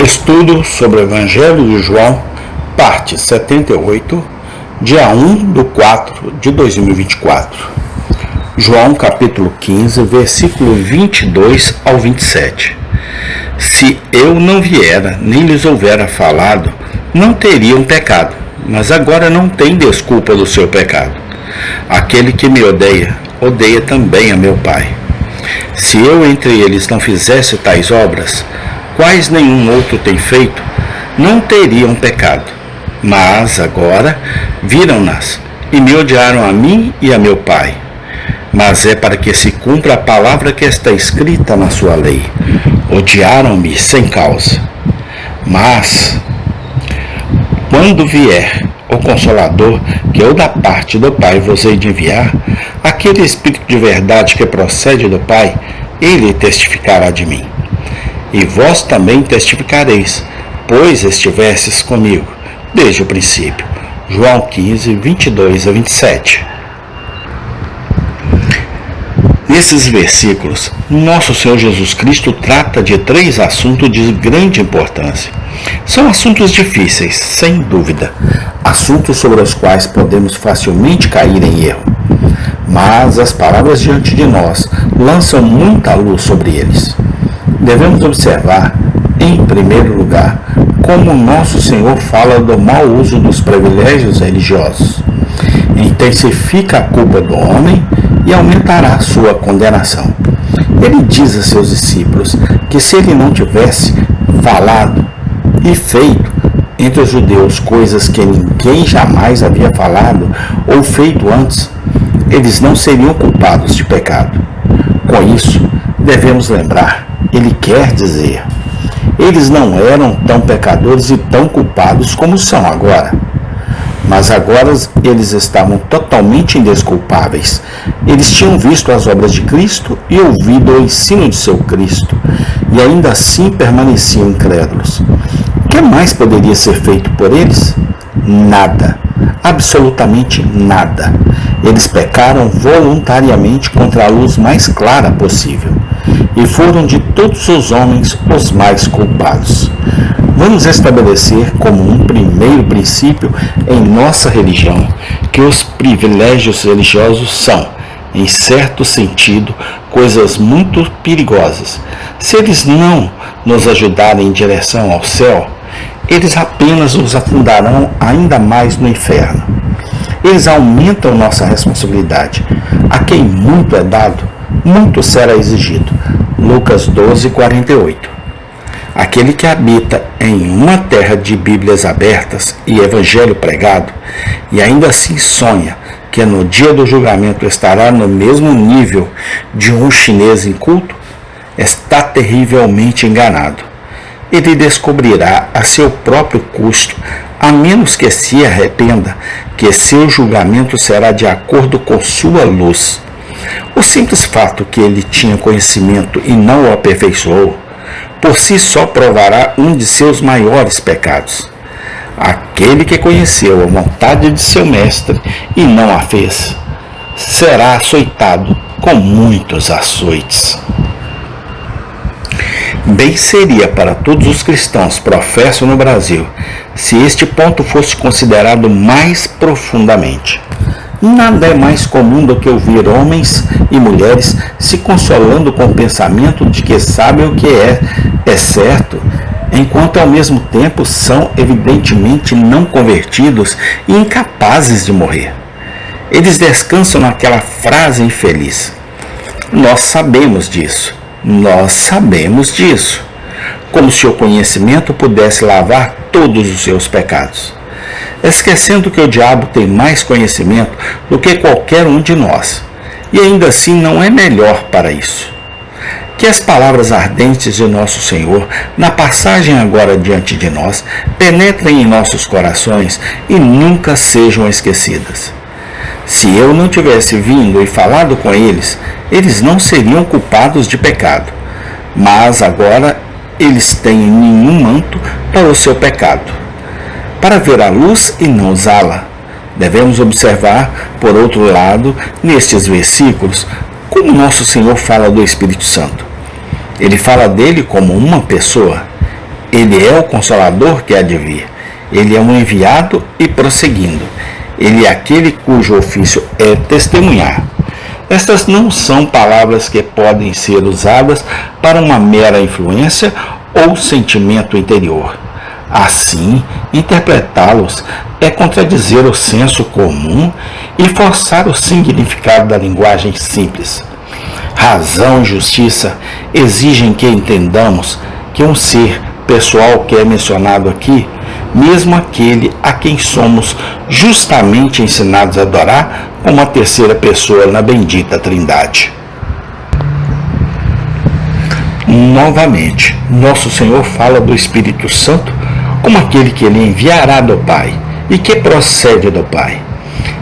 Estudo sobre o Evangelho de João, parte 78, dia 1/4/2024. João capítulo 15, versículo 22 ao 27. Se eu não viera, nem lhes houvera falado, não teriam pecado, mas agora não tem desculpa do seu pecado. Aquele que me odeia, odeia também a meu Pai. Se eu entre eles não fizesse tais obras, quais nenhum outro tem feito, não teriam pecado. Mas agora viram-nas e me odiaram a mim e a meu Pai. Mas é para que se cumpra a palavra que está escrita na sua lei. Odiaram-me sem causa. Mas, quando vier o Consolador, que eu da parte do Pai vos hei de enviar, aquele Espírito de verdade que procede do Pai, ele testificará de mim. E vós também testificareis, pois estivestes comigo desde o princípio. João 15, 22 a 27. Nesses versículos, nosso Senhor Jesus Cristo trata de 3 assuntos de grande importância. São assuntos difíceis, sem dúvida, assuntos sobre os quais podemos facilmente cair em erro. Mas as palavras diante de nós lançam muita luz sobre eles. Devemos observar, em primeiro lugar, como nosso Senhor fala do mau uso dos privilégios religiosos. Intensifica a culpa do homem e aumentará sua condenação. Ele diz a seus discípulos que se ele não tivesse falado e feito entre os judeus coisas que ninguém jamais havia falado ou feito antes, eles não seriam culpados de pecado. Com isso, devemos lembrar, ele quer dizer, eles não eram tão pecadores e tão culpados como são agora. Mas agora eles estavam totalmente indesculpáveis. Eles tinham visto as obras de Cristo e ouvido o ensino de seu Cristo, e ainda assim permaneciam incrédulos. O que mais poderia ser feito por eles? Nada. Absolutamente nada. Eles pecaram voluntariamente contra a luz mais clara possível, e foram de todos os homens os mais culpados. Vamos estabelecer como um primeiro princípio em nossa religião que os privilégios religiosos são, em certo sentido, coisas muito perigosas. Se eles não nos ajudarem em direção ao céu, eles apenas nos afundarão ainda mais no inferno. Eles aumentam nossa responsabilidade. A quem muito é dado, muito será exigido. Lucas 12, 48. Aquele que habita em uma terra de Bíblias abertas e Evangelho pregado, e ainda assim sonha que no dia do julgamento estará no mesmo nível de um chinês inculto, está terrivelmente enganado. Ele descobrirá a seu próprio custo, a menos que se arrependa, que seu julgamento será de acordo com sua luz. O simples fato que ele tinha conhecimento e não o aperfeiçoou, por si só provará um de seus maiores pecados. Aquele que conheceu a vontade de seu mestre e não a fez, será açoitado com muitos açoites. Bem seria para todos os cristãos professos no Brasil se este ponto fosse considerado mais profundamente. Nada é mais comum do que ouvir homens e mulheres se consolando com o pensamento de que sabem o que é certo, enquanto ao mesmo tempo são evidentemente não convertidos e incapazes de morrer. Eles descansam naquela frase infeliz: nós sabemos disso, nós sabemos disso, como se o conhecimento pudesse lavar todos os seus pecados, esquecendo que o diabo tem mais conhecimento do que qualquer um de nós, e ainda assim não é melhor para isso. Que as palavras ardentes de nosso Senhor, na passagem agora diante de nós, penetrem em nossos corações e nunca sejam esquecidas. Se eu não tivesse vindo e falado com eles, eles não seriam culpados de pecado, mas agora eles têm nenhum manto para o seu pecado, para ver a luz e não usá-la. Devemos observar, por outro lado, nestes versículos, como nosso Senhor fala do Espírito Santo. Ele fala dele como uma pessoa. Ele é o Consolador que há de vir. Ele é um enviado e prosseguindo. Ele é aquele cujo ofício é testemunhar. Estas não são palavras que podem ser usadas para uma mera influência ou sentimento interior. Assim, interpretá-los é contradizer o senso comum e forçar o significado da linguagem simples. Razão e justiça exigem que entendamos que um ser pessoal que é mencionado aqui, mesmo aquele a quem somos justamente ensinados a adorar como a terceira pessoa na bendita Trindade. Novamente, nosso Senhor fala do Espírito Santo como aquele que ele enviará do Pai e que procede do Pai.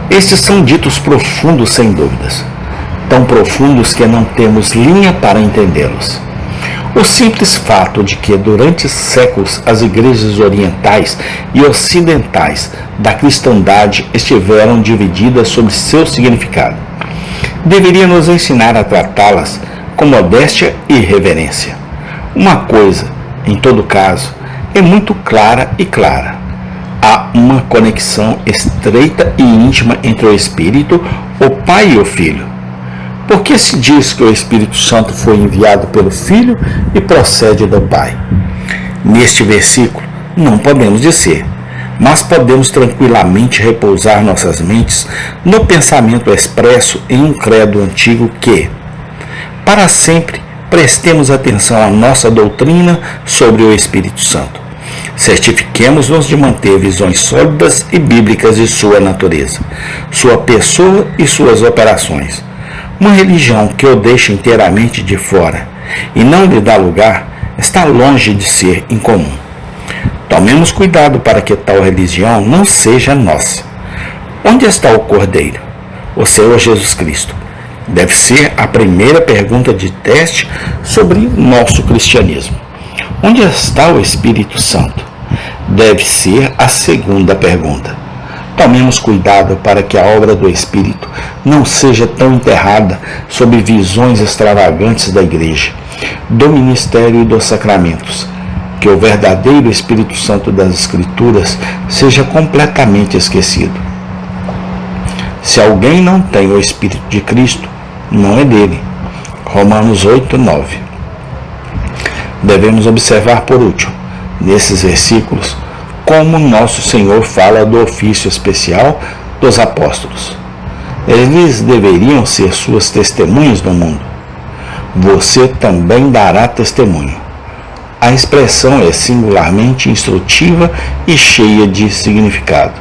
Estes são ditos profundos sem dúvidas, tão profundos que não temos linha para entendê-los. O simples fato de que durante séculos as igrejas orientais e ocidentais da cristandade estiveram divididas sobre seu significado deveria nos ensinar a tratá-las com modéstia e reverência. Uma coisa, em todo caso, é muito clara e clara. Há uma conexão estreita e íntima entre o Espírito, o Pai e o Filho. Por que se diz que o Espírito Santo foi enviado pelo Filho e procede do Pai? Neste versículo, não podemos dizer, mas podemos tranquilamente repousar nossas mentes no pensamento expresso em um credo antigo que, para sempre, prestemos atenção à nossa doutrina sobre o Espírito Santo. Certifiquemos-nos de manter visões sólidas e bíblicas de sua natureza, sua pessoa e suas operações. Uma religião que o deixa inteiramente de fora e não lhe dá lugar está longe de ser incomum. Tomemos cuidado para que tal religião não seja nossa. Onde está o Cordeiro? O Senhor Jesus Cristo. Deve ser a primeira pergunta de teste sobre nosso cristianismo. Onde está o Espírito Santo? Deve ser a segunda pergunta. Tomemos cuidado para que a obra do Espírito não seja tão enterrada sob visões extravagantes da Igreja, do ministério e dos sacramentos, que o verdadeiro Espírito Santo das Escrituras seja completamente esquecido. Se alguém não tem o Espírito de Cristo, não é dele. Romanos 8, 9. Devemos observar por último, nesses versículos, como nosso Senhor fala do ofício especial dos apóstolos. Eles deveriam ser suas testemunhas no mundo. Você também dará testemunho. A expressão é singularmente instrutiva e cheia de significado.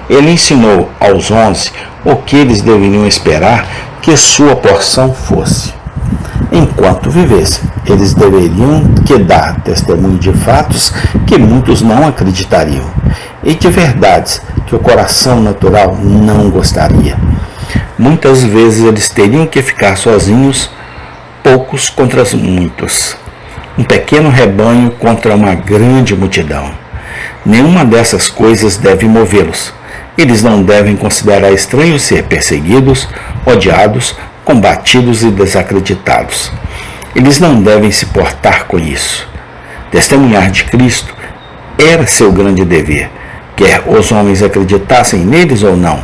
Ele ensinou aos 11 o que eles deveriam esperar que sua porção fosse. Enquanto vivessem, eles deveriam dar testemunho de fatos que muitos não acreditariam e de verdades que o coração natural não gostaria. Muitas vezes eles teriam que ficar sozinhos, poucos contra muitos, um pequeno rebanho contra uma grande multidão. Nenhuma dessas coisas deve movê-los. Eles não devem considerar estranho ser perseguidos, odiados, combatidos e desacreditados. Eles não devem se portar com isso. Testemunhar de Cristo era seu grande dever, quer os homens acreditassem neles ou não.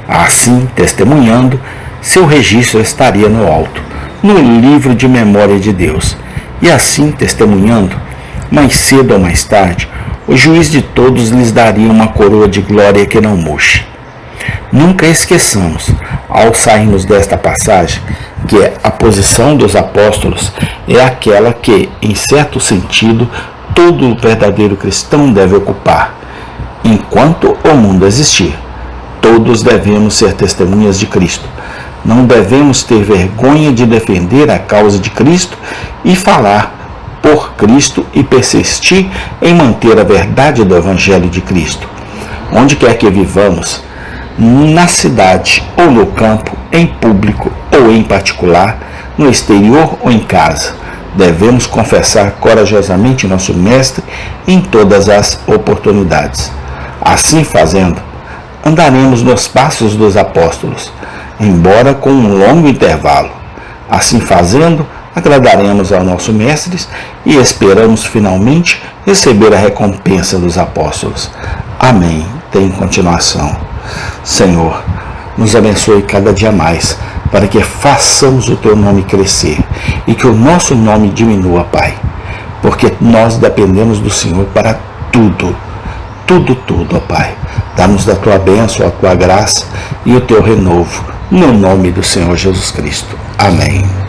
Assim, testemunhando, seu registro estaria no alto, no livro de memória de Deus. E assim, testemunhando, mais cedo ou mais tarde, o juiz de todos lhes daria uma coroa de glória que não murche. Nunca esqueçamos, ao sairmos desta passagem, que a posição dos apóstolos é aquela que, em certo sentido, todo verdadeiro cristão deve ocupar. Enquanto o mundo existir, todos devemos ser testemunhas de Cristo. Não devemos ter vergonha de defender a causa de Cristo e falar por Cristo e persistir em manter a verdade do Evangelho de Cristo. Onde quer que vivamos, na cidade ou no campo, em público ou em particular, no exterior ou em casa, devemos confessar corajosamente nosso Mestre em todas as oportunidades. Assim fazendo, andaremos nos passos dos apóstolos, embora com um longo intervalo. Assim fazendo, agradaremos ao nosso Mestre e esperamos finalmente receber a recompensa dos apóstolos. Amém. Tem continuação. Senhor, nos abençoe cada dia mais, para que façamos o Teu nome crescer e que o nosso nome diminua, Pai, porque nós dependemos do Senhor para tudo, tudo, ó Pai. Dá-nos da Tua bênção, a Tua graça e o Teu renovo, no nome do Senhor Jesus Cristo. Amém.